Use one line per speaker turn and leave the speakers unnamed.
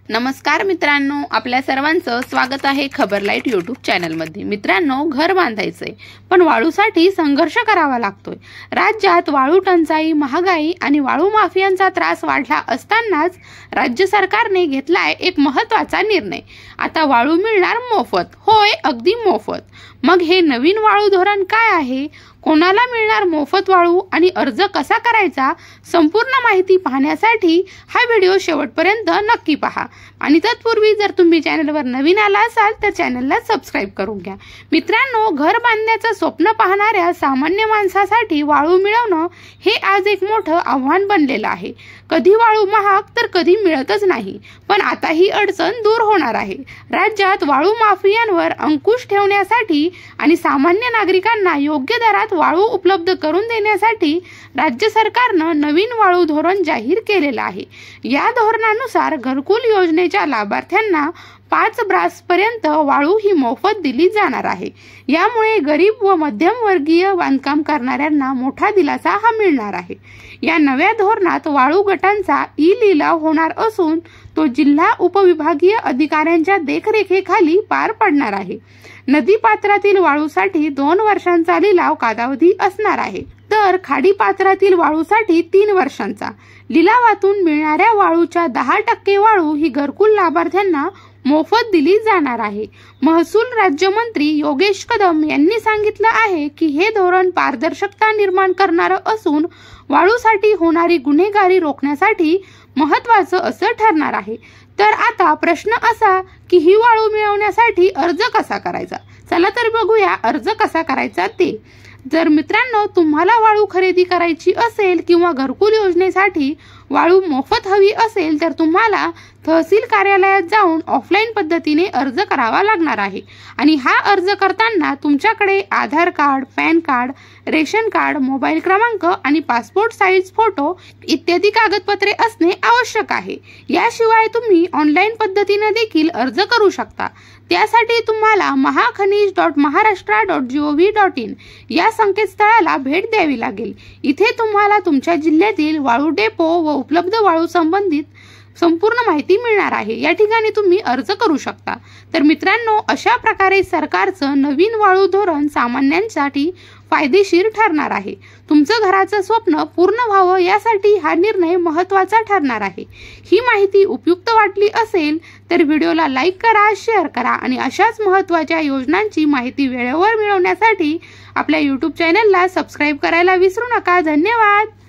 नमस्कार मित्रांनो, आपल्या सर्वांचं स्वागत आहे खबर लाईट यूट्यूब चॅनलमध्ये। मित्रांनो, घर बांधायचंय पण वाळूसाठी संघर्ष करावा लागतोय। राज्यात वाळू टंचाई, महागाई आणि वाळू माफियांचा त्रास वाढला असतानाच राज्य सरकारने घेतलाय एक महत्त्वाचा निर्णय। आता वाळू मिळणार मोफत। होय, अगदी मोफत। मग हे नवीन वाळू धोरण काय आहे, कोणाला मिळणार मोफत वाळू आणि अर्ज कसा करायचा, संपूर्ण माहिती पाहण्यासाठी हा व्हिडिओ शेवटपर्यंत नक्की पहा। आणि तत्पूर्वी जर तुम्ही चॅनलवर नवीन आला असाल तर चॅनलला सबस्क्राइब करून घ्या। मित्रांनो, घर बांधण्याचं स्वप्न पाहणाऱ्या सामान्य माणसासाठी वाळू मिळवणं हे आज एक मोठं आव्हान बनलेलं आहे। कधी वाळू महाग तर कधी मिळतच नाही, पण आता ही अडचण दूर होणार आहे। राज्यात वाळू माफियांवर अंकुश ठेवण्यासाठी आणि सामान्य नागरिकांना योग्य दरात वाळू उपलब्ध करून देण्यासाठी राज्य सरकारनं नवीन वाळू धोरण जाहीर केलेलं आहे। या धोरणानुसार घरकुल योजनेच्या लाभार्थ्यांना 5 ब्रासपर्यंत वाळू ही मोफत दिली जाणार आहे। यामुळे गरीब व मध्यमवर्गीय बांधकाम करणाऱ्यांना मोठा दिलासा हा मिळणार आहे। या नव्या धोरणात वाळू गटांचा ई-लिलाव होणार असून तो जिल्हा उपविभागीय अधिकाऱ्यांच्या देखरेखीखाली पार पडणार आहे। नदी पात्रातील वाळूसाठी 2 वर्षांचा लिलाव कालावधी असणार आहे, तर खाडी पात्रातील वाळूसाठी 3 वर्षांचा। लिलावातून मिळणाऱ्या वाळूच्या 10% वाळू ही घरकुल लाभार्थ्यांना मोफत दिली जाणार आहे। महसूल राज्यमंत्री योगेश कदम यांनी सांगितलं आहे की हे धोरण पारदर्शकता निर्माण करणारं असून वाळूसाठी होणारी गुन्हेगारी रोखण्यासाठी महत्त्वाचं असं ठरणार आहे। तर आता प्रश्न असा की ही वाळू मिळवण्यासाठी अर्ज कसा करायचा। चला तर बघूया अर्ज कसा करायचा ते। जर मित्रांनो तुम्हाला वाळू खरेदी करायची असेल किंवा घरकुल योजनेसाठी वाळू मोफत हवी असेल तर तुम्हाला तहसील कार्यालयात जाऊन ऑफलाईन पद्धतीने अर्ज करावा लागणार आहे। आणि हा अर्ज करताना तुमच्याकडे Aadhaar card, PAN card, ration card, mobile क्रमांक आणि पासपोर्ट साईज फोटो इत्यादी कागदपत्रे असणे आवश्यक आहे। याशिवाय तुम्ही ऑनलाईन पद्धतीने देखील अर्ज करू शकता। त्यासाठी तुम्हाला mahakhanij.maharashtra.gov.in या संकेतस्थळाला भेट द्यावी लागेल। इथे तुम्हाला तुमच्या जिल्ह्यातील वाळू डेपो व उपलब्ध वाळू संबंधित संपूर्ण माहिती मिळणार आहे। या ठिकाणी तुम्ही अर्ज करू शकता। तर मित्रांनो, अशा प्रकारे सरकारचं नवीन वाळू धोरण सामान्यांसाठी फायदेशीर ठरणार आहे। तुमचं घराचं स्वप्न पूर्ण व्हावं यासाठी हा निर्णय महत्त्वाचा ठरणार आहे। ही माहिती उपयुक्त वाटली असेल तर व्हिडिओला लाईक करा, शेअर करा आणि अशाच महत्त्वाच्या योजनांची माहिती वेळेवर मिळवण्यासाठी आपल्या यूट्यूब चॅनलला सबस्क्राइब करायला विसरू नका। धन्यवाद।